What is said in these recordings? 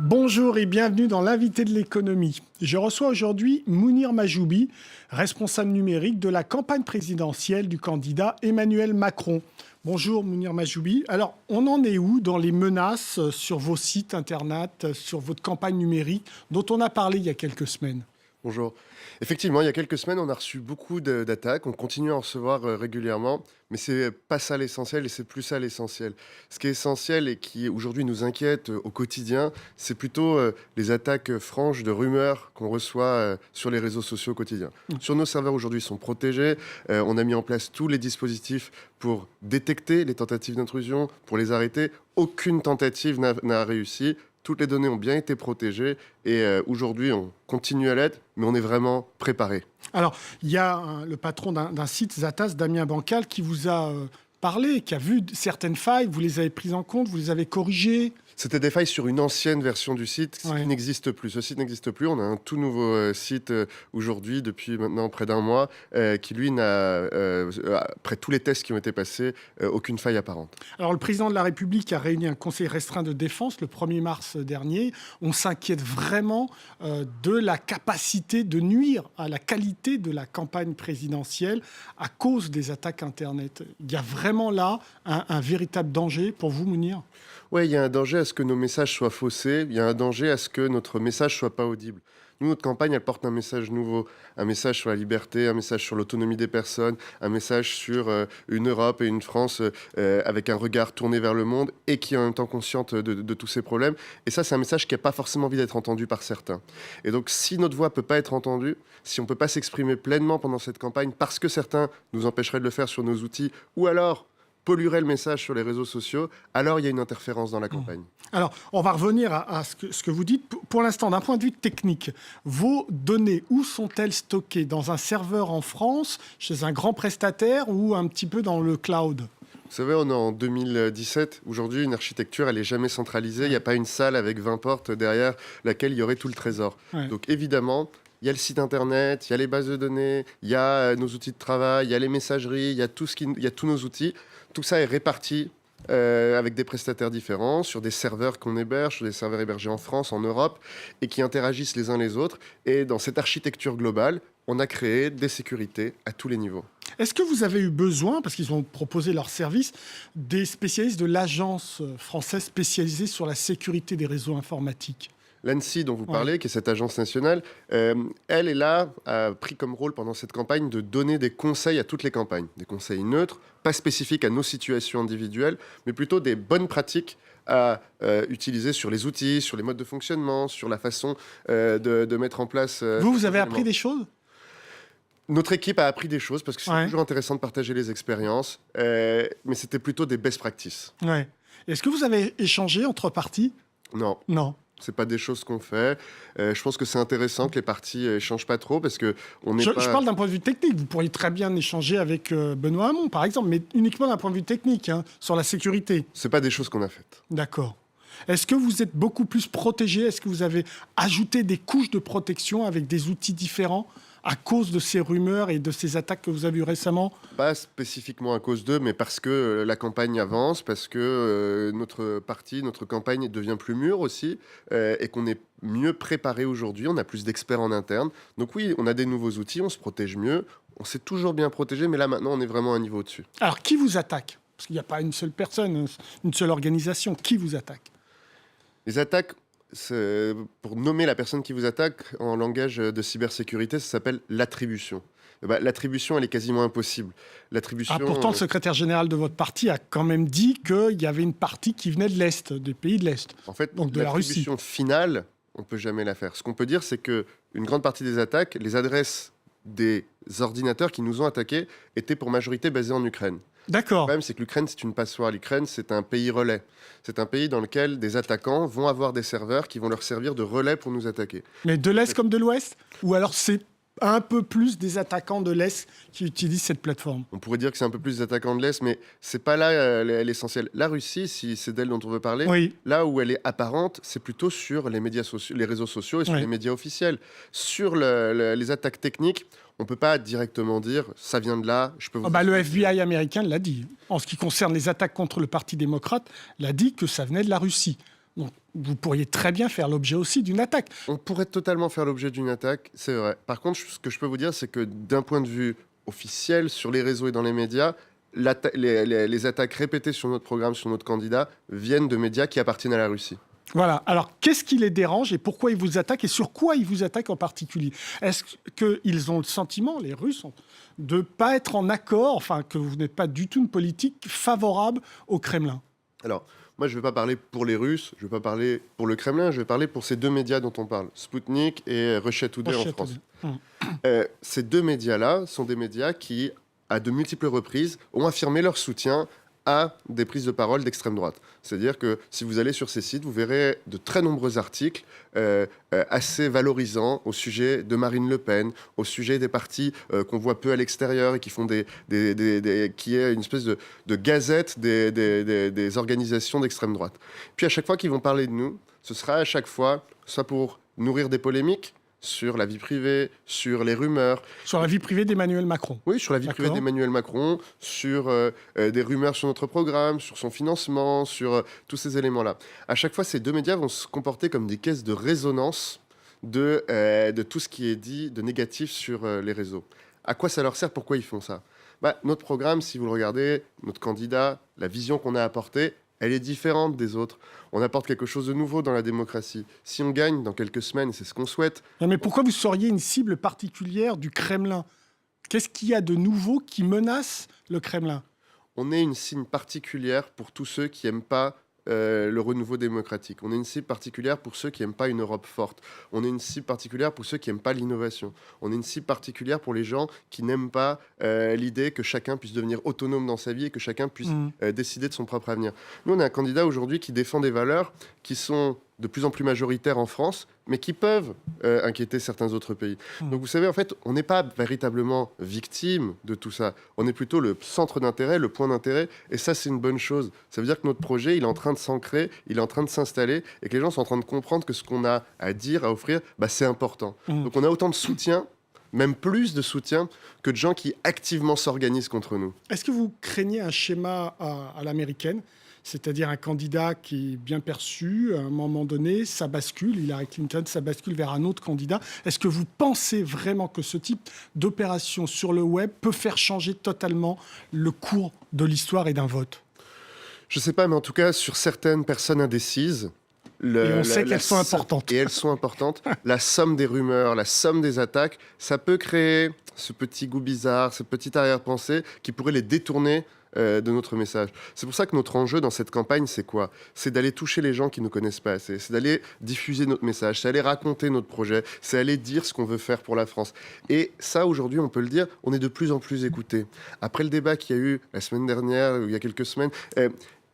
Bonjour et bienvenue dans l'invité de l'économie. Je reçois aujourd'hui Mounir Mahjoubi, responsable numérique de la campagne présidentielle du candidat Emmanuel Macron. Bonjour Mounir Mahjoubi. Alors, on en est où dans les menaces sur vos sites internet, sur votre campagne numérique dont on a parlé il y a quelques semaines ? Bonjour. Effectivement, il y a quelques semaines, on a reçu beaucoup d'attaques. On continue à en recevoir régulièrement, mais c'est pas ça l'essentiel et c'est plus ça l'essentiel. Ce qui est essentiel et qui aujourd'hui nous inquiète au quotidien, c'est plutôt les attaques franches de rumeurs qu'on reçoit sur les réseaux sociaux au quotidien. Sur nos serveurs aujourd'hui, ils sont protégés. On a mis en place tous les dispositifs pour détecter les tentatives d'intrusion, pour les arrêter. Aucune tentative n'a réussi. Toutes les données ont bien été protégées et aujourd'hui, on continue à l'être, mais on est vraiment préparé. Alors, il y a le patron d'un site, Zatas, Damien Bancal, qui vous a parlé, qui a vu certaines failles. Vous les avez prises en compte, vous les avez corrigées. C'était des failles sur une ancienne version du site qui n'existe plus. Ce site n'existe plus. On a un tout nouveau site aujourd'hui, depuis maintenant près d'un mois, qui lui n'a, après tous les tests qui ont été passés, aucune faille apparente. Alors le président de la République a réuni un conseil restreint de défense le 1er mars dernier. On s'inquiète vraiment de la capacité de nuire à la qualité de la campagne présidentielle à cause des attaques Internet. Il y a vraiment là un véritable danger pour vous, Mounir ? Oui, il y a un danger à ce que nos messages soient faussés, il y a un danger à ce que notre message soit pas audible. Nous, notre campagne, elle porte un message nouveau, un message sur la liberté, un message sur l'autonomie des personnes, un message sur une Europe et une France avec un regard tourné vers le monde et qui est en même temps consciente de tous ces problèmes. Et ça, c'est un message qui n'a pas forcément envie d'être entendu par certains. Et donc, si notre voix ne peut pas être entendue, si on ne peut pas s'exprimer pleinement pendant cette campagne parce que certains nous empêcheraient de le faire sur nos outils, ou alors polluerait le message sur les réseaux sociaux, alors il y a une interférence dans la campagne. Alors, on va revenir à ce que vous dites. Pour l'instant, d'un point de vue technique, vos données, où sont-elles stockées ? Dans un serveur en France, chez un grand prestataire ou un petit peu dans le cloud ? Vous savez, on est en 2017. Aujourd'hui, une architecture, elle n'est jamais centralisée. Il n'y a pas une salle avec 20 portes derrière laquelle il y aurait tout le trésor. Ouais. Donc évidemment, il y a le site internet, il y a les bases de données, il y a nos outils de travail, il y a les messageries, il y a tous nos outils. Tout ça est réparti avec des prestataires différents, sur des serveurs qu'on héberge, sur des serveurs hébergés en France, en Europe, et qui interagissent les uns les autres. Et dans cette architecture globale, on a créé des sécurités à tous les niveaux. Est-ce que vous avez eu besoin, parce qu'ils ont proposé leur service, des spécialistes de l'agence française spécialisée sur la sécurité des réseaux informatiques ? L'ANSSI dont vous parlez, qui est cette agence nationale, elle est là, a pris comme rôle pendant cette campagne de donner des conseils à toutes les campagnes. Des conseils neutres, pas spécifiques à nos situations individuelles, mais plutôt des bonnes pratiques à utiliser sur les outils, sur les modes de fonctionnement, sur la façon de mettre en place... Vous avez appris des choses ? Notre équipe a appris des choses, parce que c'est toujours intéressant de partager les expériences, mais c'était plutôt des best practices. Ouais. Est-ce que vous avez échangé entre parties ? Non. Non. C'est pas des choses qu'on fait. Je pense que c'est intéressant que les parties échangent pas trop parce que je parle d'un point de vue technique. Vous pourriez très bien échanger avec Benoît Hamon, par exemple, mais uniquement d'un point de vue technique, sur la sécurité. C'est pas des choses qu'on a faites. D'accord. Est-ce que vous êtes beaucoup plus protégé ? Est-ce que vous avez ajouté des couches de protection avec des outils différents à cause de ces rumeurs et de ces attaques que vous avez eues récemment ? Pas spécifiquement à cause d'eux, mais parce que la campagne avance, parce que notre campagne devient plus mûre aussi, et qu'on est mieux préparé aujourd'hui, on a plus d'experts en interne. Donc oui, on a des nouveaux outils, on se protège mieux, on s'est toujours bien protégé, mais là maintenant on est vraiment à un niveau au-dessus. Alors qui vous attaque ? Parce qu'il n'y a pas une seule personne, une seule organisation. Qui vous attaque ? Les attaques... pour nommer la personne qui vous attaque, en langage de cybersécurité, ça s'appelle l'attribution. L'attribution, elle est quasiment impossible. Pourtant, le secrétaire général de votre parti a quand même dit qu'il y avait une partie qui venait de l'Est, des pays de l'Est. En fait, donc de la Russie. L'attribution finale, on ne peut jamais la faire. Ce qu'on peut dire, c'est qu'une grande partie des attaques, les adresses des ordinateurs qui nous ont attaqués étaient pour majorité basées en Ukraine. D'accord. Le problème, c'est que l'Ukraine, c'est une passoire. L'Ukraine, c'est un pays relais. C'est un pays dans lequel des attaquants vont avoir des serveurs qui vont leur servir de relais pour nous attaquer. Mais de l'Est comme de l'Ouest ? Ou alors c'est un peu plus des attaquants de l'Est qui utilisent cette plateforme ? On pourrait dire que c'est un peu plus des attaquants de l'Est, mais c'est pas là l'essentiel. La Russie, si c'est d'elle dont on veut parler, là où elle est apparente, c'est plutôt sur les médias sociaux, les réseaux sociaux et sur les médias officiels. Sur les attaques techniques, on ne peut pas directement dire « ça vient de là, je peux vous... » Le FBI américain l'a dit. En ce qui concerne les attaques contre le Parti démocrate, l'a dit que ça venait de la Russie. Donc, vous pourriez très bien faire l'objet aussi d'une attaque. On pourrait totalement faire l'objet d'une attaque, c'est vrai. Par contre, ce que je peux vous dire, c'est que d'un point de vue officiel, sur les réseaux et dans les médias, les attaques répétées sur notre programme, sur notre candidat, viennent de médias qui appartiennent à la Russie. Voilà. Alors, qu'est-ce qui les dérange et pourquoi ils vous attaquent et sur quoi ils vous attaquent en particulier? Est-ce qu'ils ont le sentiment, les Russes, de ne pas être en accord, enfin, que vous n'êtes pas du tout une politique favorable au Kremlin? Alors, moi, je ne vais pas parler pour les Russes, je ne vais pas parler pour le Kremlin, je vais parler pour ces deux médias dont on parle, Sputnik et Russia Today en France. Ces deux médias-là sont des médias qui, à de multiples reprises, ont affirmé leur soutien à des prises de parole d'extrême droite. C'est-à-dire que si vous allez sur ces sites, vous verrez de très nombreux articles assez valorisants au sujet de Marine Le Pen, au sujet des partis qu'on voit peu à l'extérieur et qui font qui est une espèce de gazette des organisations d'extrême droite. Puis à chaque fois qu'ils vont parler de nous, ce sera à chaque fois soit pour nourrir des polémiques, sur la vie privée, sur les rumeurs. Sur la vie privée d'Emmanuel Macron. Oui, sur la vie privée d'Emmanuel Macron, sur des rumeurs sur notre programme, sur son financement, sur tous ces éléments-là. À chaque fois, ces deux médias vont se comporter comme des caisses de résonance de tout ce qui est dit de négatif sur les réseaux. À quoi ça leur sert? Pourquoi ils font ça? Notre programme, si vous le regardez, notre candidat, la vision qu'on a apportée, elle est différente des autres. On apporte quelque chose de nouveau dans la démocratie. Si on gagne dans quelques semaines, c'est ce qu'on souhaite. Non, mais pourquoi vous seriez une cible particulière du Kremlin? Qu'est-ce qu'il y a de nouveau qui menace le Kremlin? On est une cible particulière pour tous ceux qui n'aiment pas le renouveau démocratique. On est une cible particulière pour ceux qui n'aiment pas une Europe forte. On est une cible particulière pour ceux qui n'aiment pas l'innovation. On est une cible particulière pour les gens qui n'aiment pas l'idée que chacun puisse devenir autonome dans sa vie et que chacun puisse décider de son propre avenir. Nous, on a un candidat aujourd'hui qui défend des valeurs qui sont de plus en plus majoritaires en France, mais qui peuvent inquiéter certains autres pays. Donc vous savez, en fait, on n'est pas véritablement victime de tout ça. On est plutôt le centre d'intérêt, le point d'intérêt, et ça, c'est une bonne chose. Ça veut dire que notre projet, il est en train de s'ancrer, il est en train de s'installer, et que les gens sont en train de comprendre que ce qu'on a à dire, à offrir, c'est important. Donc on a autant de soutien, même plus de soutien, que de gens qui activement s'organisent contre nous. Est-ce que vous craignez un schéma à l'américaine ? C'est-à-dire un candidat qui est bien perçu, à un moment donné, ça bascule, Hillary Clinton, ça bascule vers un autre candidat. Est-ce que vous pensez vraiment que ce type d'opération sur le web peut faire changer totalement le cours de l'histoire et d'un vote ? Je ne sais pas, mais en tout cas, sur certaines personnes indécises, et on sait qu'elles sont importantes. Et elles sont importantes. La somme des rumeurs, la somme des attaques, ça peut créer ce petit goût bizarre, cette petite arrière-pensée qui pourrait les détourner de notre message. C'est pour ça que notre enjeu dans cette campagne, c'est quoi? C'est d'aller toucher les gens qui ne nous connaissent pas assez. C'est d'aller diffuser notre message. C'est aller raconter notre projet. C'est aller dire ce qu'on veut faire pour la France. Et ça, aujourd'hui, on peut le dire, on est de plus en plus écoutés. Après le débat qu'il y a eu la semaine dernière, il y a quelques semaines,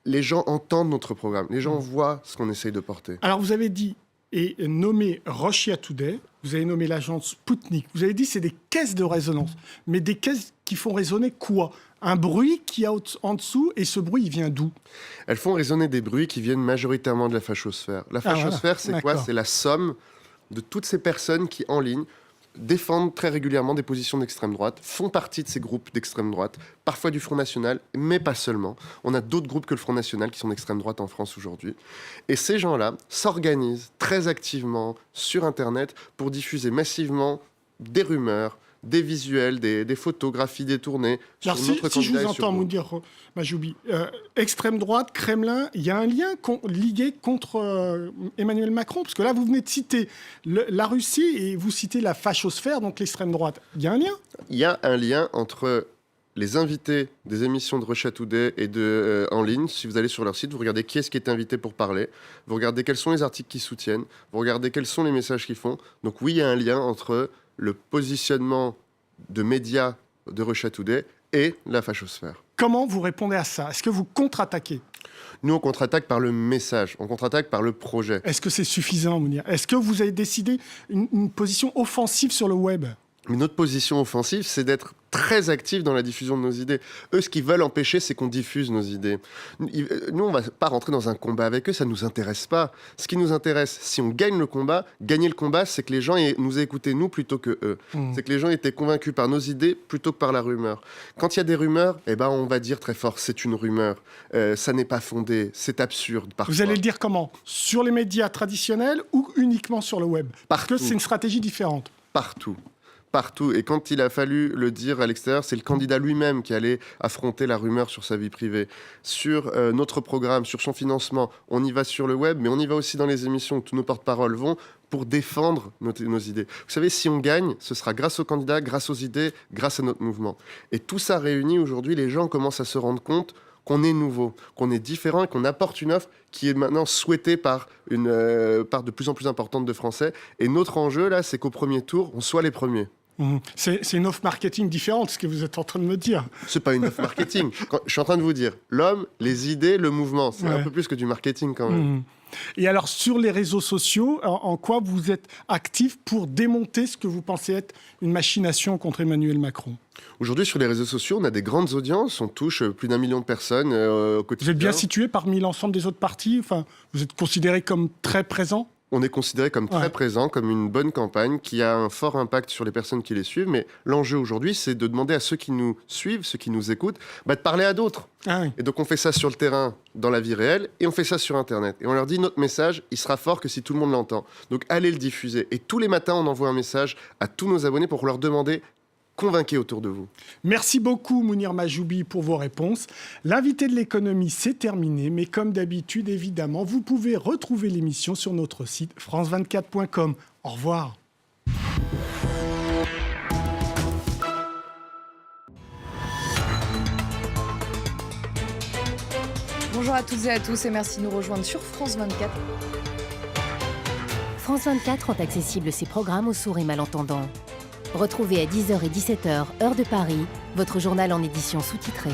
les gens entendent notre programme. Les gens voient ce qu'on essaye de porter. Alors, vous avez dit et nommé Russia Today, vous avez nommé l'agence Sputnik. Vous avez dit c'est des caisses de résonance. Mais des caisses qui font résonner quoi? Un bruit qui est en dessous, et ce bruit, il vient d'où? Elles font résonner des bruits qui viennent majoritairement de la fachosphère. La fachosphère, c'est quoi? C'est la somme de toutes ces personnes qui, en ligne, défendent très régulièrement des positions d'extrême droite, font partie de ces groupes d'extrême droite, parfois du Front National, mais pas seulement. On a d'autres groupes que le Front National qui sont d'extrême droite en France aujourd'hui. Et ces gens-là s'organisent très activement sur Internet pour diffuser massivement des rumeurs, des visuels, des photographies détournées sur notre candidat. Si je vous entends, Mounir Majoubi, extrême droite, Kremlin, il y a un lien lié contre Emmanuel Macron, parce que là, vous venez de citer la Russie et vous citez la fachosphère, donc l'extrême droite. Il y a un lien? Il y a un lien entre les invités des émissions de Russia Today et en ligne. Si vous allez sur leur site, vous regardez qui est-ce qui est invité pour parler, vous regardez quels sont les articles qu'ils soutiennent, vous regardez quels sont les messages qu'ils font. Donc oui, il y a un lien entre le positionnement de médias de Russia Today et la fachosphère. Comment vous répondez à ça? Est-ce que vous contre-attaquez? Nous, on contre-attaque par le message, on contre-attaque par le projet. Est-ce que c'est suffisant, Mounir? Est-ce que vous avez décidé une position offensive sur le web? Mais notre position offensive, c'est d'être très actif dans la diffusion de nos idées. Eux, ce qu'ils veulent empêcher, c'est qu'on diffuse nos idées. Nous, on ne va pas rentrer dans un combat avec eux, ça ne nous intéresse pas. Ce qui nous intéresse, si on gagne le combat, gagner le combat, c'est que les gens nous aient écoutés, nous, plutôt que eux. C'est que les gens étaient convaincus par nos idées plutôt que par la rumeur. Quand il y a des rumeurs, on va dire très fort, c'est une rumeur. Ça n'est pas fondé, c'est absurde parfois. Vous allez le dire comment? Sur les médias traditionnels ou uniquement sur le web? Parce que c'est une stratégie différente. Partout. Et quand il a fallu le dire à l'extérieur, c'est le candidat lui-même qui allait affronter la rumeur sur sa vie privée. Sur notre programme, sur son financement, on y va sur le web, mais on y va aussi dans les émissions où tous nos porte-paroles vont pour défendre nos idées. Vous savez, si on gagne, ce sera grâce aux candidats, grâce aux idées, grâce à notre mouvement. Et tout ça réuni aujourd'hui, les gens commencent à se rendre compte qu'on est nouveau, qu'on est différent et qu'on apporte une offre qui est maintenant souhaitée par une part de plus en plus importante de Français. Et notre enjeu, là, c'est qu'au premier tour, on soit les premiers. C'est une offre marketing différente, ce que vous êtes en train de me dire. C'est pas une offre marketing. Je suis en train de vous dire, l'homme, les idées, le mouvement, c'est un peu plus que du marketing quand même. Et alors, sur les réseaux sociaux, en quoi vous êtes actif pour démonter ce que vous pensez être une machination contre Emmanuel Macron? Aujourd'hui, sur les réseaux sociaux, on a des grandes audiences. On touche plus d'1 million de personnes au quotidien. Vous êtes bien situé parmi l'ensemble des autres partis? Enfin, vous êtes considéré comme très présent? On est considéré comme très présent, comme une bonne campagne qui a un fort impact sur les personnes qui les suivent. Mais l'enjeu aujourd'hui, c'est de demander à ceux qui nous suivent, ceux qui nous écoutent, de parler à d'autres. Et donc on fait ça sur le terrain, dans la vie réelle, et on fait ça sur Internet. Et on leur dit, notre message, il sera fort que si tout le monde l'entend. Donc allez le diffuser. Et tous les matins, on envoie un message à tous nos abonnés pour leur demander: convainquez autour de vous. Merci beaucoup Mounir Majoubi pour vos réponses. L'invité de l'économie, c'est terminé, mais comme d'habitude, évidemment, vous pouvez retrouver l'émission sur notre site france24.com. Au revoir. Bonjour à toutes et à tous et merci de nous rejoindre sur France 24. France 24 rend accessible ses programmes aux sourds et malentendants. Retrouvez à 10h et 17h, heure de Paris, votre journal en édition sous-titrée.